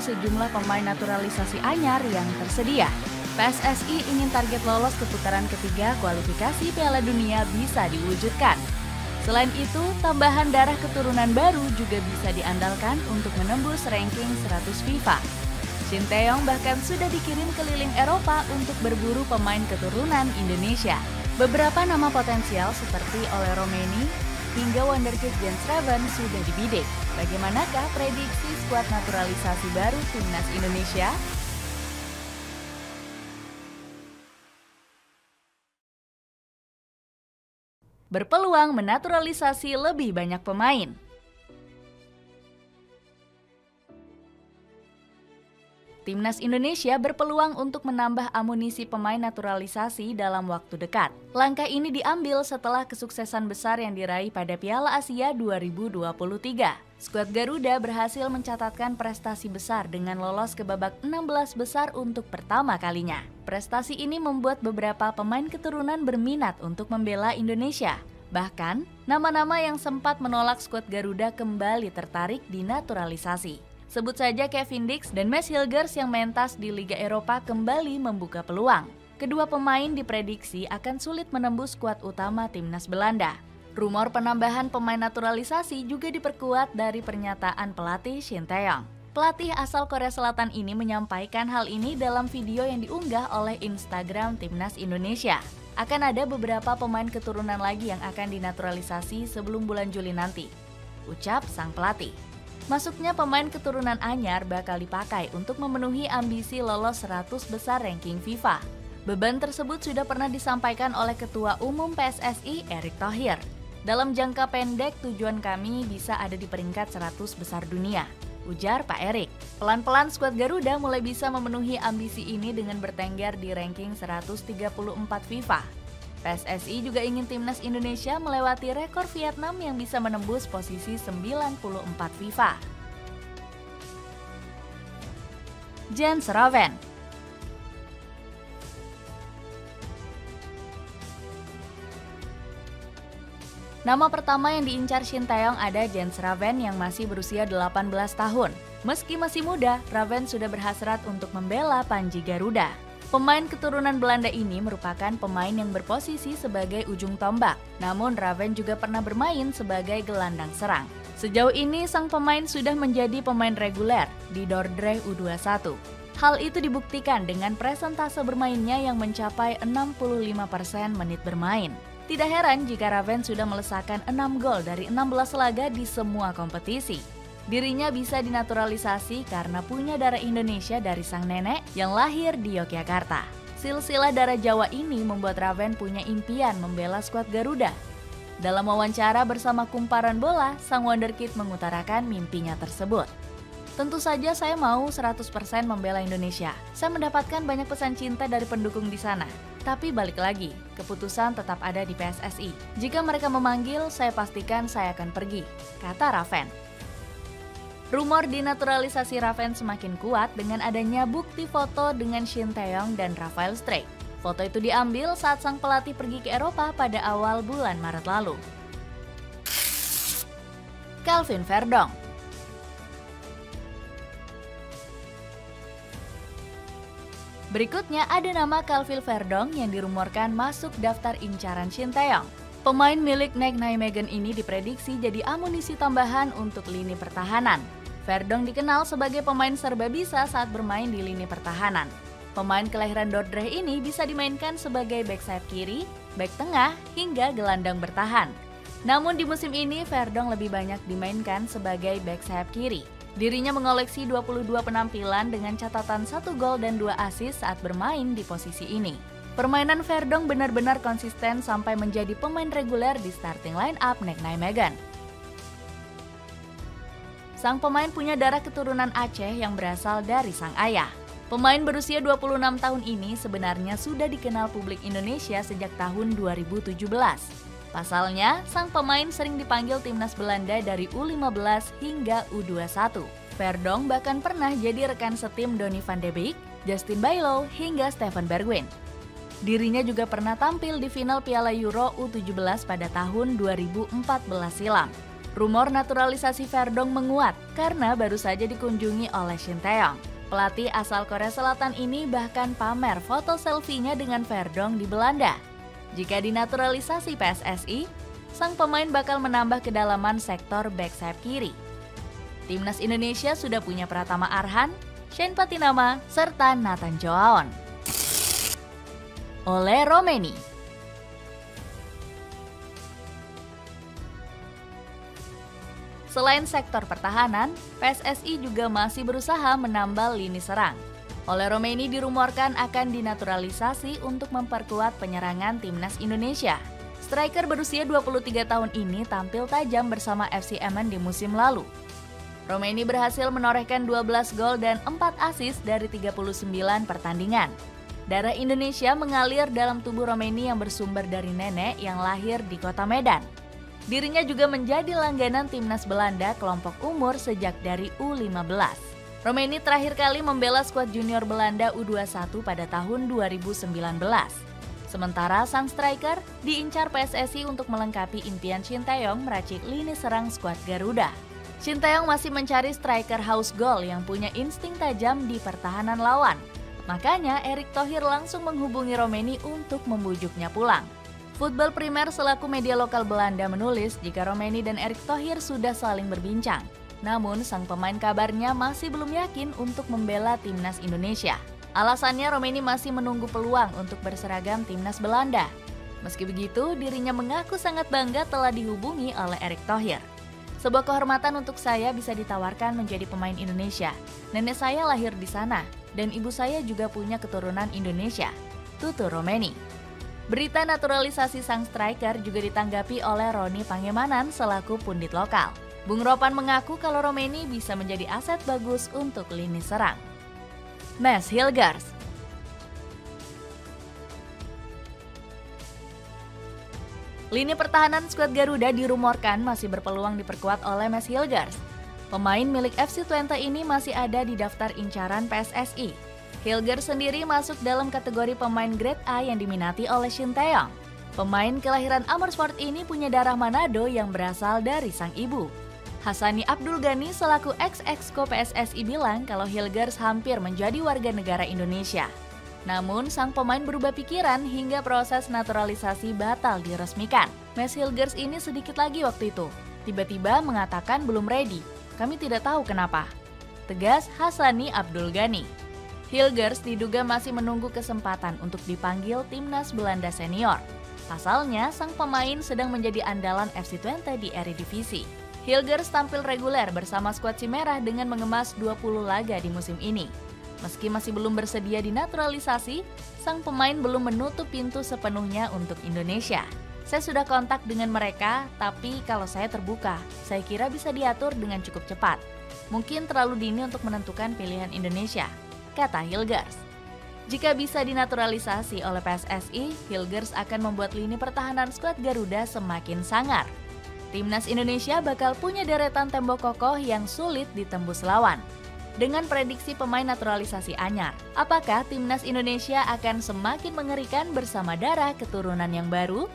sejumlah pemain naturalisasi anyar yang tersedia. PSSI ingin target lolos ke putaran ketiga kualifikasi Piala Dunia bisa diwujudkan. Selain itu, tambahan darah keturunan baru juga bisa diandalkan untuk menembus ranking 100 FIFA. Shin Tae-yong bahkan sudah dikirim keliling Eropa untuk berburu pemain keturunan Indonesia. Beberapa nama potensial seperti Ole Romeni hingga wonderkid Jens Raven sudah dibidik. Bagaimanakah prediksi skuad naturalisasi baru timnas Indonesia? Berpeluang menaturalisasi lebih banyak pemain. Timnas Indonesia berpeluang untuk menambah amunisi pemain naturalisasi dalam waktu dekat. Langkah ini diambil setelah kesuksesan besar yang diraih pada Piala Asia 2023. Skuad Garuda berhasil mencatatkan prestasi besar dengan lolos ke babak 16 besar untuk pertama kalinya. Prestasi ini membuat beberapa pemain keturunan berminat untuk membela Indonesia. Bahkan, nama-nama yang sempat menolak skuad Garuda kembali tertarik dinaturalisasi. Sebut saja Kevin Dix dan Mads Hilgers yang mentas di Liga Eropa kembali membuka peluang. Kedua pemain diprediksi akan sulit menembus skuad utama timnas Belanda. Rumor penambahan pemain naturalisasi juga diperkuat dari pernyataan pelatih Shin Tae-yong. Pelatih asal Korea Selatan ini menyampaikan hal ini dalam video yang diunggah oleh Instagram Timnas Indonesia. Akan ada beberapa pemain keturunan lagi yang akan dinaturalisasi sebelum bulan Juli nanti, ucap sang pelatih. Masuknya pemain keturunan anyar bakal dipakai untuk memenuhi ambisi lolos 100 besar ranking FIFA. Beban tersebut sudah pernah disampaikan oleh Ketua Umum PSSI Erick Thohir. Dalam jangka pendek tujuan kami bisa ada di peringkat 100 besar dunia, ujar Pak Erick. Pelan-pelan skuad Garuda mulai bisa memenuhi ambisi ini dengan bertengger di ranking 134 FIFA. PSSI juga ingin timnas Indonesia melewati rekor Vietnam yang bisa menembus posisi 94 FIFA. Jens Raven. Nama pertama yang diincar Shin Tae-yong ada Jens Raven yang masih berusia 18 tahun. Meski masih muda, Raven sudah berhasrat untuk membela Panji Garuda. Pemain keturunan Belanda ini merupakan pemain yang berposisi sebagai ujung tombak. Namun Raven juga pernah bermain sebagai gelandang serang. Sejauh ini sang pemain sudah menjadi pemain reguler di Dordrecht U21. Hal itu dibuktikan dengan presentase bermainnya yang mencapai 65% menit bermain. Tidak heran jika Raven sudah melesakkan 6 gol dari 16 laga di semua kompetisi. Dirinya bisa dinaturalisasi karena punya darah Indonesia dari sang nenek yang lahir di Yogyakarta. Silsilah darah Jawa ini membuat Raven punya impian membela skuad Garuda. Dalam wawancara bersama Kumparan Bola, sang wonderkid mengutarakan mimpinya tersebut. Tentu saja saya mau 100% membela Indonesia. Saya mendapatkan banyak pesan cinta dari pendukung di sana. Tapi balik lagi, keputusan tetap ada di PSSI. Jika mereka memanggil, saya pastikan saya akan pergi, kata Raven. Rumor dinaturalisasi Raven semakin kuat dengan adanya bukti foto dengan Shin Tae-yong dan Rafael Struijk. Foto itu diambil saat sang pelatih pergi ke Eropa pada awal bulan Maret lalu. Calvin Verdong. Berikutnya ada nama Calvin Verdong yang dirumorkan masuk daftar incaran Shin Tae-yong. Pemain milik Nijmegen ini diprediksi jadi amunisi tambahan untuk lini pertahanan. Verdong dikenal sebagai pemain serba bisa saat bermain di lini pertahanan. Pemain kelahiran Dordrecht ini bisa dimainkan sebagai bek sayap kiri, bek tengah, hingga gelandang bertahan. Namun di musim ini Verdong lebih banyak dimainkan sebagai bek sayap kiri. Dirinya mengoleksi 22 penampilan dengan catatan 1 gol dan 2 assist saat bermain di posisi ini. Permainan Verdong benar-benar konsisten sampai menjadi pemain reguler di starting line up Nijmegen. Sang pemain punya darah keturunan Aceh yang berasal dari sang ayah. Pemain berusia 26 tahun ini sebenarnya sudah dikenal publik Indonesia sejak tahun 2017. Pasalnya, sang pemain sering dipanggil timnas Belanda dari U15 hingga U21. Verdong bahkan pernah jadi rekan setim Donny van de Beek, Justin Bijlow, hingga Steven Bergwijn. Dirinya juga pernah tampil di final Piala Euro U17 pada tahun 2014 silam. Rumor naturalisasi Verdong menguat karena baru saja dikunjungi oleh Shin Tae-yong. Pelatih asal Korea Selatan ini bahkan pamer foto selfie-nya dengan Verdong di Belanda. Jika dinaturalisasi PSSI, sang pemain bakal menambah kedalaman sektor back sayap kiri. Timnas Indonesia sudah punya Pratama Arhan, Shane Patinama, serta Nathan Joaon. Ole Romeni. Selain sektor pertahanan, PSSI juga masih berusaha menambal lini serang. Ole Romeni dirumorkan akan dinaturalisasi untuk memperkuat penyerangan Timnas Indonesia. Striker berusia 23 tahun ini tampil tajam bersama FC Emmen di musim lalu. Romeni berhasil menorehkan 12 gol dan 4 assist dari 39 pertandingan. Darah Indonesia mengalir dalam tubuh Romeni yang bersumber dari nenek yang lahir di kota Medan. Dirinya juga menjadi langganan Timnas Belanda kelompok umur sejak dari U15. Romeni terakhir kali membela skuad junior Belanda U21 pada tahun 2019. Sementara sang striker diincar PSSI untuk melengkapi impian Shin Tae-yong meracik lini serang skuad Garuda. Shin Tae-yong masih mencari striker haus gol yang punya insting tajam di pertahanan lawan. Makanya Erick Thohir langsung menghubungi Romeni untuk membujuknya pulang. Football Primer selaku media lokal Belanda menulis jika Romeni dan Erick Thohir sudah saling berbincang. Namun sang pemain kabarnya masih belum yakin untuk membela Timnas Indonesia. Alasannya Romeni masih menunggu peluang untuk berseragam Timnas Belanda. Meski begitu, dirinya mengaku sangat bangga telah dihubungi oleh Erick Thohir. Sebuah kehormatan untuk saya bisa ditawarkan menjadi pemain Indonesia. Nenek saya lahir di sana, dan ibu saya juga punya keturunan Indonesia, tutur Romeni. Berita naturalisasi sang striker juga ditanggapi oleh Roni Pangemanan selaku pundit lokal. Bung Ropan mengaku kalau Romeni bisa menjadi aset bagus untuk lini serang. Mads Hilgers. Lini pertahanan skuad Garuda dirumorkan masih berpeluang diperkuat oleh Mads Hilgers. Pemain milik FC Twente ini masih ada di daftar incaran PSSI. Hilgers sendiri masuk dalam kategori pemain grade A yang diminati oleh Shin Tae-yong. Pemain kelahiran Amersfoort ini punya darah Manado yang berasal dari sang ibu. Hassani Abdul Ghani selaku ex-exco PSSI bilang kalau Hilgers hampir menjadi warga negara Indonesia. Namun, sang pemain berubah pikiran hingga proses naturalisasi batal diresmikan. Mads Hilgers ini sedikit lagi waktu itu. Tiba-tiba mengatakan belum ready. Kami tidak tahu kenapa. Tegas Hassani Abdul Ghani. Hilgers diduga masih menunggu kesempatan untuk dipanggil Timnas Belanda Senior. Pasalnya, sang pemain sedang menjadi andalan FC Twente di Eredivisie. Hilgers tampil reguler bersama skuad si merah dengan mengemas 20 laga di musim ini. Meski masih belum bersedia dinaturalisasi, sang pemain belum menutup pintu sepenuhnya untuk Indonesia. Saya sudah kontak dengan mereka, tapi kalau saya terbuka, saya kira bisa diatur dengan cukup cepat. Mungkin terlalu dini untuk menentukan pilihan Indonesia, kata Hilgers. Jika bisa dinaturalisasi oleh PSSI, Hilgers akan membuat lini pertahanan skuad Garuda semakin sangar. Timnas Indonesia bakal punya deretan tembok kokoh yang sulit ditembus lawan. Dengan prediksi pemain naturalisasi anyar, apakah Timnas Indonesia akan semakin mengerikan bersama darah keturunan yang baru?